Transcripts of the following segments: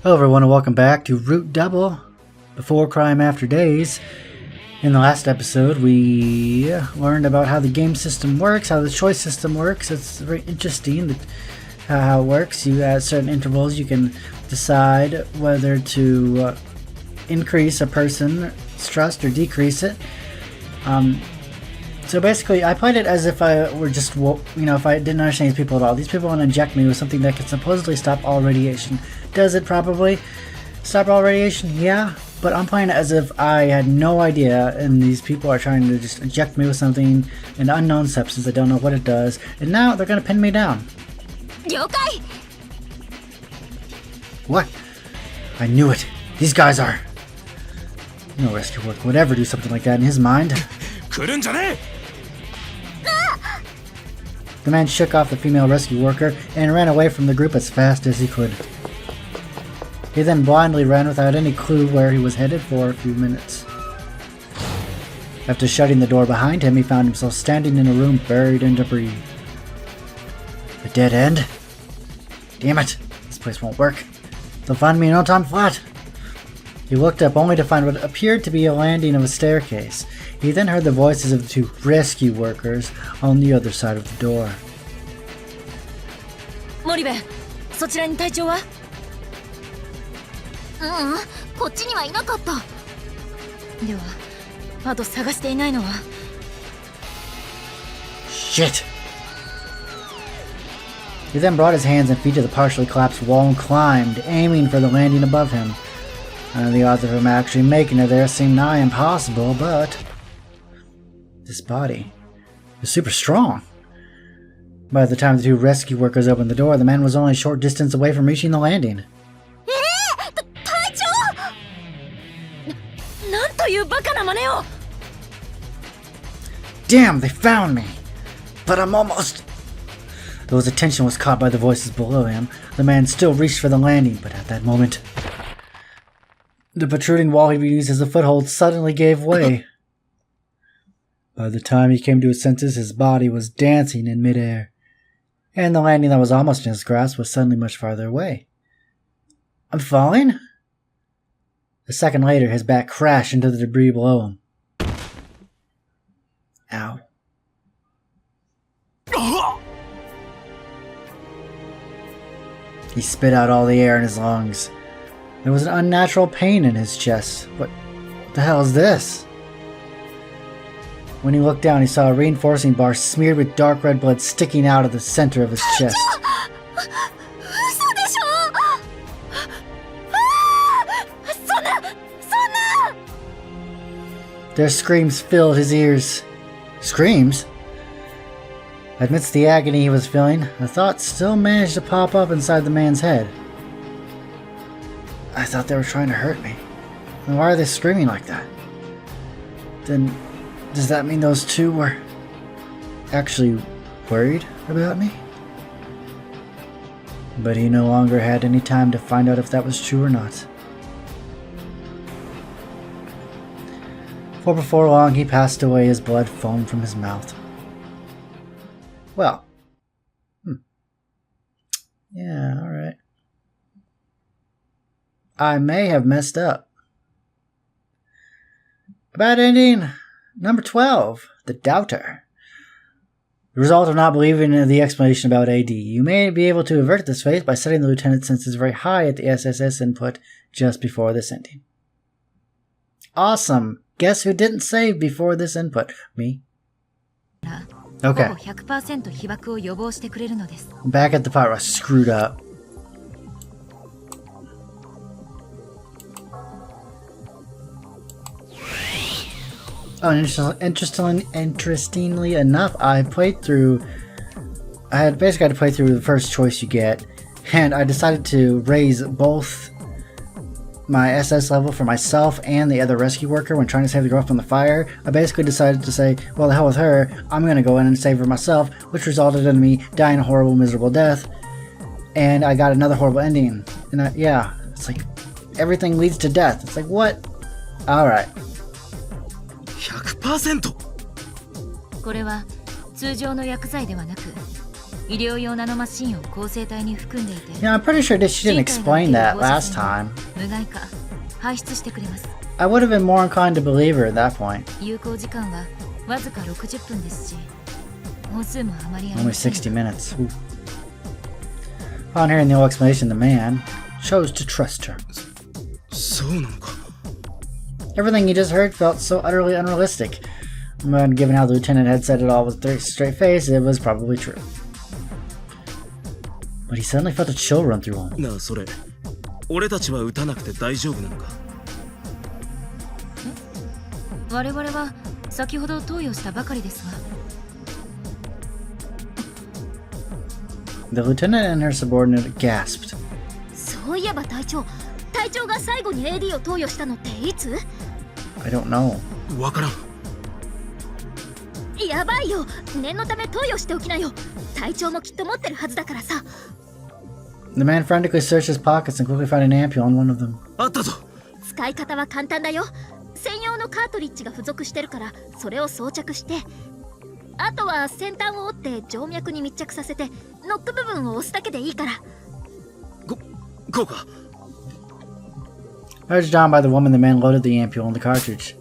Hello everyone and welcome back to Root Double, Before Crime After Days. In the last episode we learned about how the game system works, how the choice system works. It's very interesting how it works. You at certain intervals you can decide whether to increase a person's trust or decrease it. So basically I played it as if I were just, if I didn't understand these people at all. These people want to inject me with something that can supposedly stop all radiation. Does it probably stop all radiation? Yeah, but I'm playing it as if I had no idea and these people are trying to just inject me with something, an unknown substance. I don't know what it does, and now they're gonna pin me down. What? I knew it. These guys are... No rescue work would ever do something like that in his mind. The man shook off the female rescue worker and ran away from the group as fast as he could. He then blindly ran without any clue where he was headed for a few minutes. After shutting the door behind him, he found himself standing in a room buried in debris. A dead end? Damn it! This place won't work. They'll find me in no time flat. He looked up only to find what appeared to be a landing of a staircase. He then heard the voices of the two rescue workers on the other side of the door. Moribe, そちらに隊長は? こっちにはいなかった。では、あと探していないのは? Shit! He then brought his hands and feet to the partially collapsed wall and climbed, aiming for the landing above him. The odds of him actually making it there seemed nigh impossible, but this body is super strong. By the time the two rescue workers opened the door, the man was only a short distance away from reaching the landing. Damn, they found me! But I'm almost... Though his attention was caught by the voices below him, the man still reached for the landing, but at that moment, the protruding wall he used as a foothold suddenly gave way. By the time he came to his senses, his body was dancing in midair, and the landing that was almost in his grasp was suddenly much farther away. I'm falling? A second later, his back crashed into the debris below him. Ow. He spit out all the air in his lungs. There was an unnatural pain in his chest. What the hell is this? When he looked down, he saw a reinforcing bar smeared with dark red blood sticking out of the center of his chest. Their screams filled his ears. Screams? Amidst the agony he was feeling, a thought still managed to pop up inside the man's head. I thought they were trying to hurt me. Then why are they screaming like that? Then, does that mean those two were actually worried about me? But he no longer had any time to find out if that was true or not. For before long he passed away, his blood foamed from his mouth. Well. Yeah, alright. I may have messed up. Bad ending number 12, The Doubter. The result of not believing in the explanation about AD. You may be able to avert this fate by setting the lieutenant's senses very high at the SSS input just before this ending. Awesome! Guess who didn't save before this input? Me. Okay. I'm back at the part where I screwed up. Oh, interestingly enough, I had basically had to play through the first choice you get, and I decided to raise both my SS level for myself and the other rescue worker when trying to save the girl from the fire. I basically decided to say, well, the hell with her, I'm gonna go in and save her myself, which resulted in me dying a horrible, miserable death, and I got another horrible ending. And yeah, it's like, everything leads to death. It's like, what? Alright. 100%! これは通常の薬剤ではなく医療用ナノマシンを構成体に含んでいて、 I'm pretty sure she didn't explain that last time. 無害化排出してくれます。 I would have been more inclined to believe her at that point. 有効時間はわずか60分ですし、本数もあまりあり Only ません。 60 minutes. Ooh. Upon hearing the whole explanation, the man chose to trust her. そうなのか。 Everything he just heard felt so utterly unrealistic. But given how the lieutenant had said it all with a straight face, it was probably true. But he suddenly felt a chill run through him. なあそれ、俺たちは撃たなくて大丈夫なのか。我々は先ほど投与したばかりですが。 The lieutenant and her subordinate gasped. そういえば隊長が最後に AD を投与したのっていつ？ I don't know. わからん。やばいよ、念のため投与しておきなよ。隊長もきっと持ってるはずだからさ。 The man frantically searched his pockets and quickly found an ampule on one of them. あったぞ。使い方は簡単だよ。専用のカートリッジが付属してるから、それを装着して、あとは先端を折って静脈に密着させてノック部分を押すだけでいいから。こうか。 Urged on by the woman, the man loaded the ampule in the cartridge.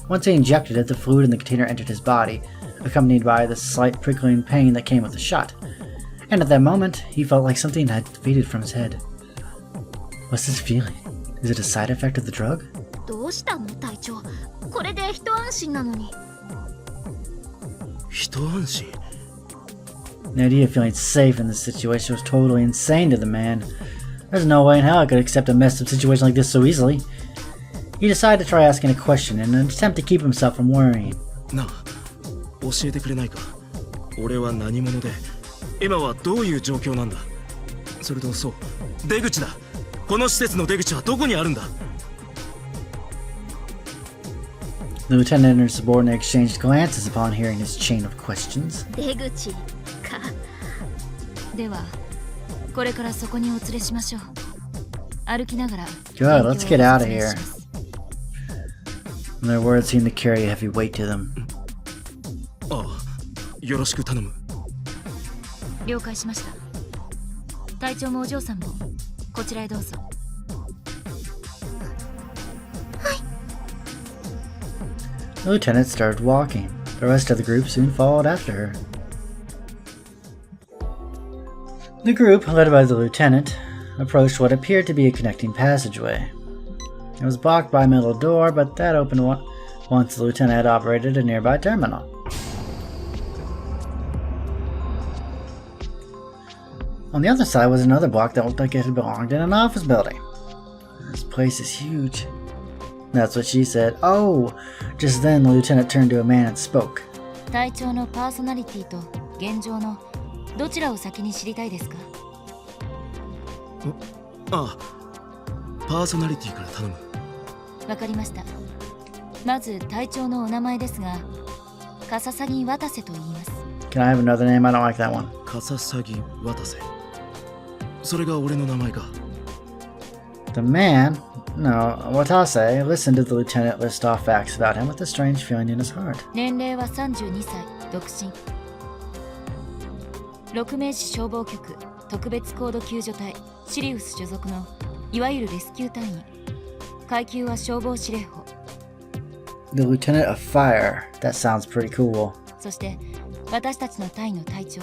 Once he injected it, the fluid in the container entered his body, accompanied by the slight prickling pain that came with the shot. And at that moment, he felt like something had faded from his head. What's this feeling? Is it a side effect of the drug? どうしたの隊長？これで一安心なのに。一安心。 The idea of feeling safe in this situation was totally insane to the man. There's no way in hell I could accept a messed up situation like this so easily. He decided to try asking a question in an attempt to keep himself from worrying. なあ、教えてくれないか。俺は何者で、今はどういう状況なんだ。それとそう、出口だ。この施設の出口はどこにあるんだ。 The lieutenant and her subordinate exchanged glances upon hearing his chain of questions. 出口か。ではこれからそこにお連れしましょう。歩きながら。 Good, let's get out of here. And their words seemed to carry a heavy weight to them. ああ、よろしく頼む。了解しました。隊長もお嬢さんもこちらへどうぞ。 The lieutenant started walking. The rest of the group soon followed after her. The group, led by the lieutenant, approached what appeared to be a connecting passageway. It was blocked by a metal door, but that opened once the lieutenant had operated a nearby terminal. On the other side was another block that looked like it had belonged in an office building. This place is huge. That's what she said. Oh! Just then, the lieutenant turned to a man and spoke. 隊長のパーソナリティと現状のどちらを先に知りたいですか？ああ、パーソナリティから頼む。わかりました。まず隊長のお名前ですが、笠崎渡瀬と言います。 Can I have another name? I don't like that one. 笠崎渡瀬。それが俺の名前か。 The man, no, Watase, listened to the lieutenant list off facts about him with a strange feeling in his heart. 年齢は32歳、独身。6名士消防局特別高度救助隊シリウス所属のいわゆるレスキュー隊員。階級は消防司令補。 The lieutenant of fire. That sounds pretty cool. そして私たちの隊の隊長、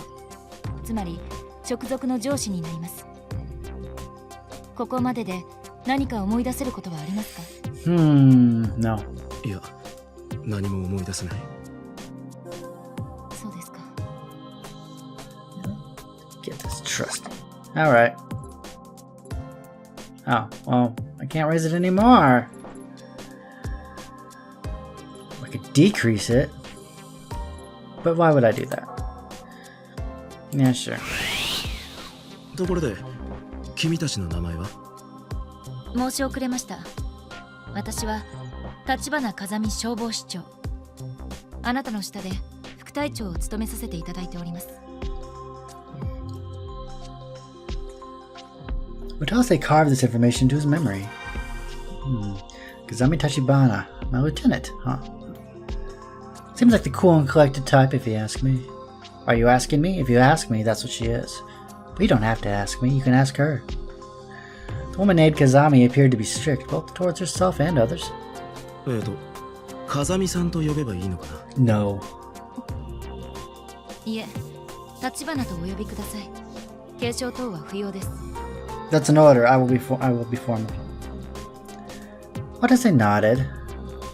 つまり直属の上司になります。ここまでで何か思い出せることはありますか？ No. いや、何も思い出せない。そうですか。 Get this trust. Alright. Oh, well, I can't raise it anymore. I could decrease it. But why would I do that? Yeah, sure. ところで、君たちの名前は？申し遅れました。私は橘風見消防士長。あなたの下で副隊長を務めさせていただいております。Watase carved this information into his memory. Kazami Tachibana, my lieutenant, huh? Seems like the cool and collected type, if you ask me. Are you asking me? If you ask me, that's what she is. But you don't have to ask me, you can ask her. The woman named Kazami appeared to be strict, both towards herself and others. 風見さんと呼べばいいのかな No. いえ、立花とお呼びください。継承等は不要です。 That's an order. I will be formal. Watase nodded.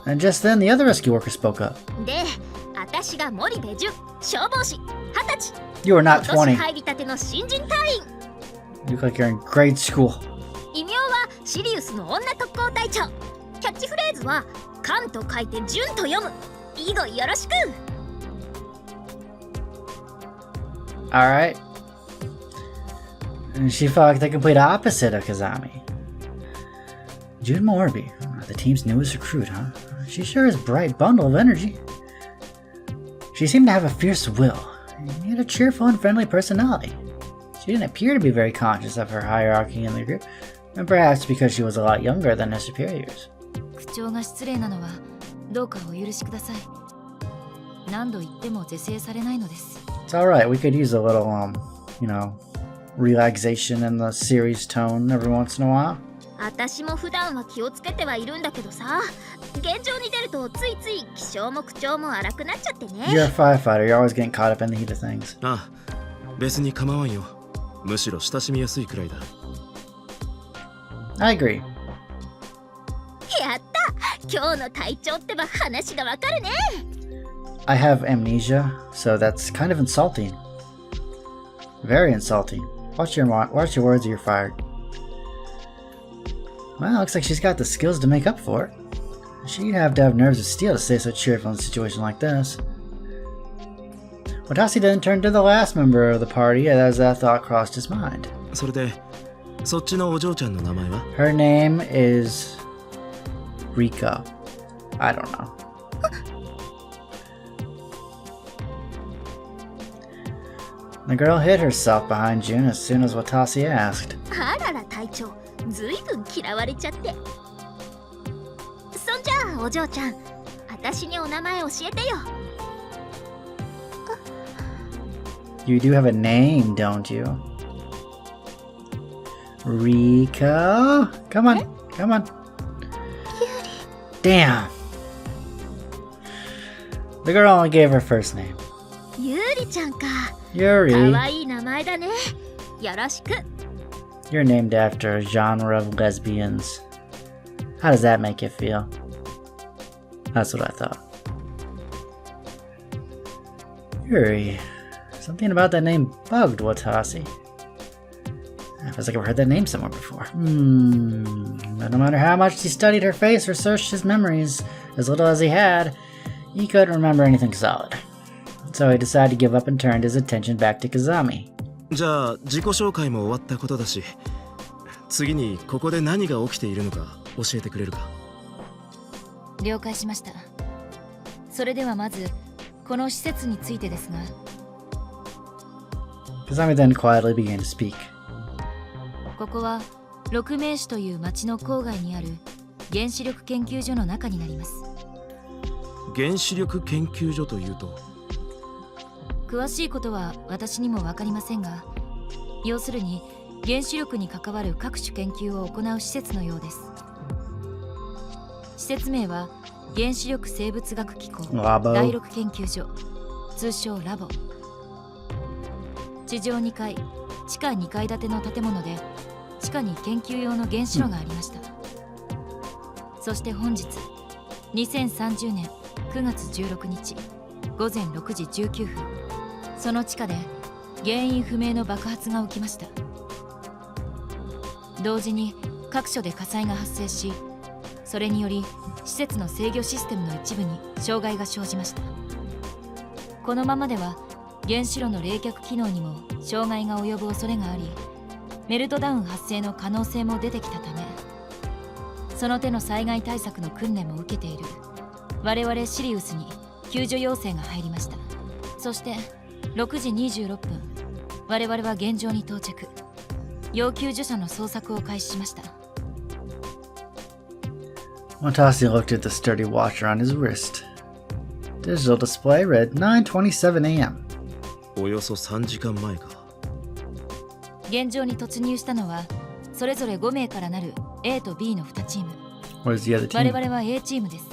And just then, the other rescue worker spoke up. で、私が森部純、消防士、20歳。 You are not 今年 20. 入りたての新人隊員。 You look like you're in grade school. 異名はシリウスの女特攻隊長。キャッチフレーズはカと書いて純と読む。以後よろしく。 Alright. And she felt like the complete opposite of Kazami. June Morby, the team's newest recruit, huh? She sure is a bright bundle of energy. She seemed to have a fierce will, and yet a cheerful and friendly personality. She didn't appear to be very conscious of her hierarchy in the group, and perhaps because she was a lot younger than her superiors. 口調が失礼なのはどうかお許しください。何度言っても是正されないのです。 It's alright, we could use a little, relaxation in the series tone every once in a while. 私も普段は気をつけてはいるんだけどさ、現状に出るとついつい気性も口調も荒くなっちゃってね。 You're a firefighter, you're always getting caught up in the heat of things. ああ、別に構わんよ。むしろ親しみやすいくらいだ。I agree. やった、今日の隊長ってば話がわかるね。 I have amnesia, so that's kind of insulting. Very insulting. Watch your words or you're fired. Well, looks like she's got the skills to make up for it. She'd have to have nerves of steel to stay so cheerful in a situation like this. Watasi then turned to the last member of the party as that thought crossed his mind. それで、そっちのお嬢ちゃんの名前は Her name is Rika. I don't know. The girl hid herself behind June as soon as Watasi asked. あらら隊長、ずいぶん嫌われちゃって。そんじゃあお嬢ちゃん、私にお名前教えてよ。You do have a name, don't you? Rika? Come on, come on. Damn. The girl only gave her first name. ゆうりちゃんか。 Yuri. かわいい名前だね。よろしく。 You're named after a genre of lesbians. How does that make you feel? That's what I thought. Yuri. Something about that name bugged Watasi. It feels like I've heard that name somewhere before. But no matter how much he studied her face or searched his memories, as little as he had, he couldn't remember anything solid. So he decided to give up and turned his attention back to Kazami. じゃあ自己紹介も終わったことだし、次にここで何が起きているのか教えてくれるか。了解しました。それではまずこの施設についてですが。 Kazami then quietly began to speak. ここは六名市という町の郊外にある原子力研究所の中になります。原子力研究所というと、詳しいことは私にも分かりませんが、要するに原子力に関わる各種研究を行う施設のようです。施設名は原子力生物学機構第6研究所、通称ラボ。地上2階、地下2階建ての建物で、地下に研究用の原子炉がありました。そして本日、2030年9月16日午前6時19分、その地下で原因不明の爆発が起きました。同時に各所で火災が発生し、それにより施設の制御システムの一部に障害が生じました。このままでは原子炉の冷却機能にも障害が及ぶ恐れがあり、メルトダウン発生の可能性も出てきたため、その手の災害対策の訓練も受けている我々シリウスに救助要請が入りました。そして6時26分、我々は現場に到着。要救助者の捜索を開始しました。Watasi looked at the sturdy watch around his wrist. Digital display read 9:27 a.m. およそ3時間前か。現場に突入したのはそれぞれ5名からなる A と B の2チーム。 Where's the other 我 team? 々は A チームです。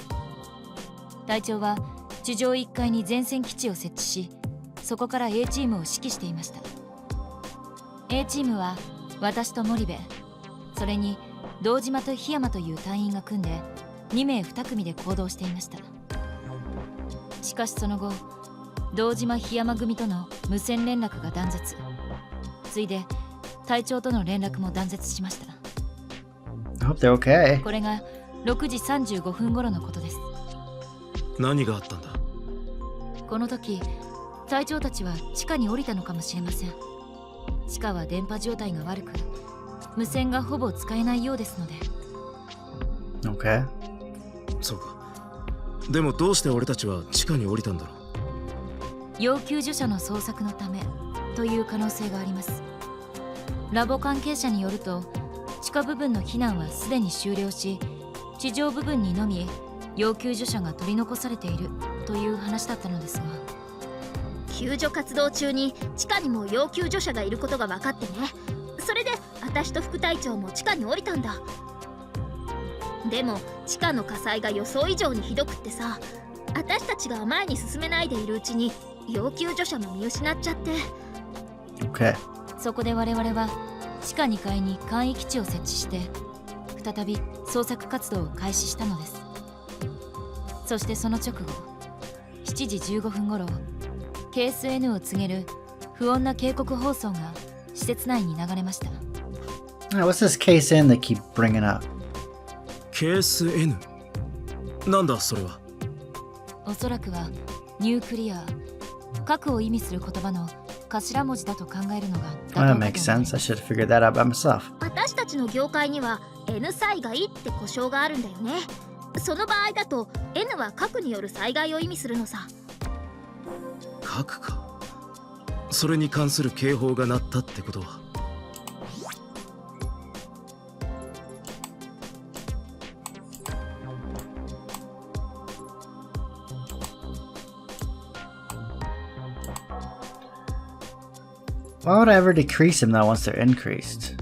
隊長は地上1階に前線基地を設置し、そこから A チームを指揮していました。 A チームは私と森部、それに堂島と檜山という隊員が組んで2名2組で行動していました。しかしその後、堂島檜山組との無線連絡が断絶、ついで隊長との連絡も断絶しました。 I hope they're okay. これが6時35分頃のことです。何があったんだ？この時、隊長たちは地下に降りたのかもしれません。地下は電波状態が悪く、無線がほぼ使えないようですので。 Okay. そうか。でもどうして俺たちは地下に降りたんだろう？要救助者の捜索のためという可能性があります。ラボ関係者によると、地下部分の避難はすでに終了し、地上部分にのみ要救助者が取り残されているという話だったのですが。救助活動中に地下にも要救助者がいることが分かってね。それで私と副隊長も地下に降りたんだ。でも地下の火災が予想以上にひどくってさ、私たちが前に進めないでいるうちに要救助者も見失っちゃって。 Okay. そこで我々は地下2階に簡易基地を設置して、再び捜索活動を開始したのです。そしてその直後、7時15分頃、KSN を告げる不穏な警告放送が施設内に流れました。 What's this case in they keep bringing up? KSN？ なんだそれは？おそらくはニュークリア、核を意味する言葉の頭文字だと考えるのが妥当 Well, だ that と思い makes ます。 sense. I should have figured that out by myself. 私たちの業界には N 災害って呼称があるんだよね。その場合だと N は核による災害を意味するのさ。核か。それに関する警報が鳴ったってことは。Why would I ever decrease them though once they're increased?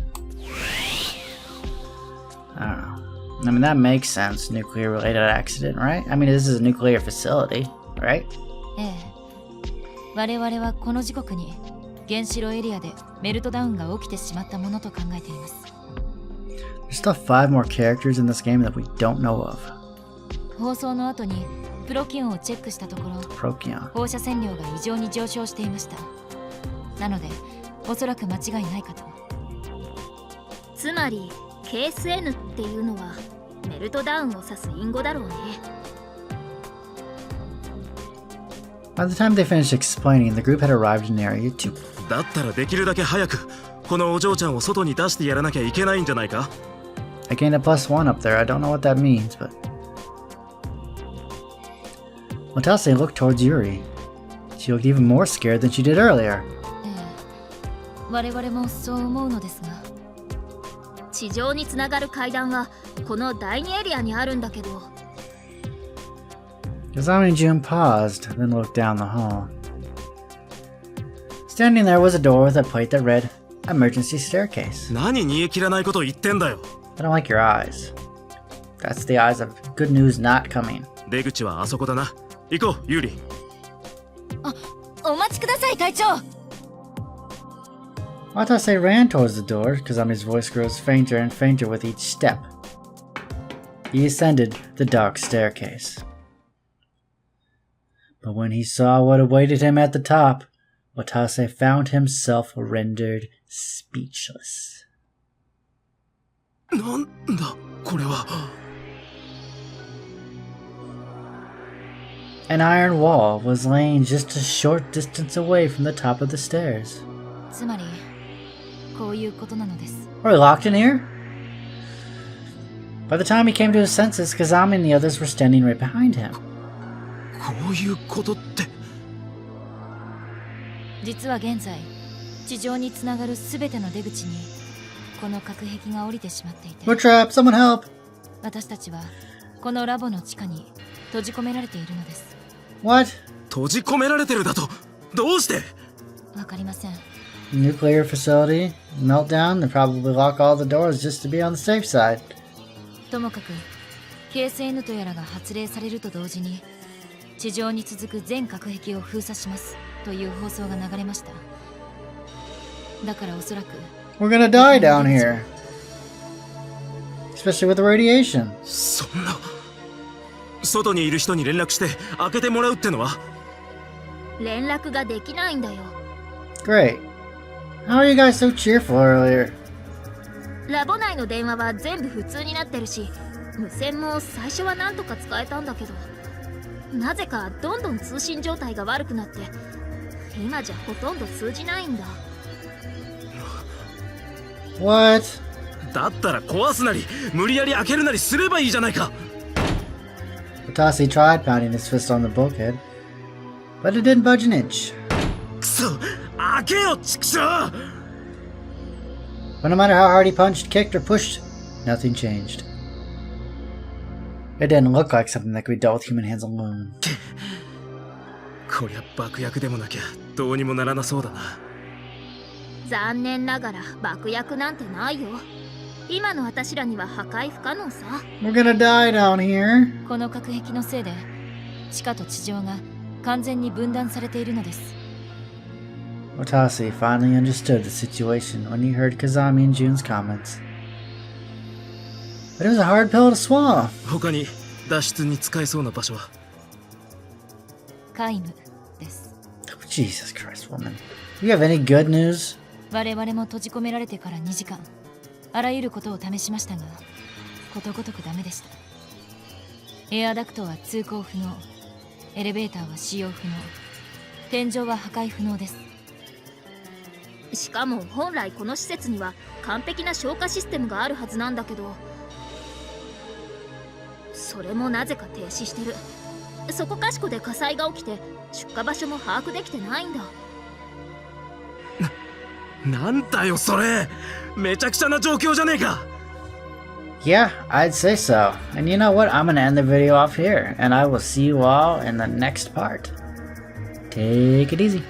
I don't know. I mean, that makes sense. Nuclear related accident, right? I mean, this is a nuclear facility, right? ええ、我々はこの時刻に原子炉エリアでメルトダウンが起きてしまったものと考えています。 There's still 5 more characters in this game that we don't know of. 放送の後にプロキオンをチェックしたところ、 Prokion. 放射線量が異常に上昇していました。なのでおそらく間違いないかと。つまり KSN っていうのはメルトダウンを指す隠語だろうね。By the time they finished explaining, the group had arrived in Area 2. だったらできるだけ早くこのお嬢ちゃんを外に出してやらなきゃいけないんじゃないか？ I gained a +1 up there. I don't know what that means, but... Watase looked towards Yuri. She looked even more scared than she did earlier. ええ、我々もそう思うのですが。地上につながる階段はこの第2エリアにあるんだけど。Kazami and June paused, then looked down the hall. Standing there was a door with a plate that read, Emergency Staircase. 何煮え切らないこと言ってんだよ。 I don't like your eyes. That's the eyes of good news not coming. 出口はあそこだな。行こう、ユーリ。お待ちください、隊長。 Watase ran towards the door. Kazami's voice grows fainter and fainter with each step. He ascended the dark staircase. But when he saw what awaited him at the top, Watase found himself rendered speechless. なんだ、これは。An iron wall was laying just a short distance away from the top of the stairs. つまりこういうことなのです。 Are we locked in here? By the time he came to his senses, Kazami and the others were standing right behind him. こういうことって。実は現在、地上につながるすべての出口にこの隔壁が降りてしまっていて、 We're trapped! Someone help! 私たちはこのラボの地下に閉じ込められているのです。 What? 閉じ込められてるだと。どうして？わかりません。 Nuclear facility, meltdown, they probably lock all the doors just to be on the safe side. ともかく KSN とやらが発令されると同時に地上に続く全隔壁を封鎖しますという放送が流れました。だからおそらく We're gonna die down here. Especially with the radiation. そんな。外にいる人に連絡して開けてもらうってのは。連絡ができないんだよ。 Great. How are you guys so cheerful earlier? ラボ内の電話は全部普通になってるし、無線も最初はなんとか使えたんだけど、なぜかどんどん通信状態が悪くなって今じゃほとんど通じないんだ。 What? だったら壊すなり無理やり開けるなりすればいいじゃないか。 Watasi tried pounding his fist on the bulkhead, but it didn't budge an inch. くそ、開けよチクショー。 But no matter how hard he punched, kicked, or pushed, nothing changed. It didn't look like something that could be dealt with human hands alone. こりゃ爆薬でもなきゃどうにもならなそうだな。残念ながら爆薬なんてないよ。今の私らには破壊不可能さ。 We're gonna die down here. この隔壁のせいで地下と地上が完全に分断されているのです。 Watasi finally understood the situation when he heard Kazami and Jun's comments. But it was a hard pill to swallow. 他に脱出に使えそうな場所は。皆無です。 Oh, Jesus Christ, woman. You have any good news? 我々も閉じ込められてから2時間あらゆることを試しましたがことごとくダメでした。エアダクトは通行不能、エレベーターは使用不能、天井は破壊不能です。しかも本来この施設には完璧な消火システムがあるはずなんだけど、それもなぜか停止してる。そこかしこで火災が起きて出火場所も把握できてないんだ。なんだよそれ、めちゃくちゃな状況じゃねえか。 Yeah, I'd say so. And you know what? I'm gonna end the video off here, and I will see you all in the next part. Take it easy.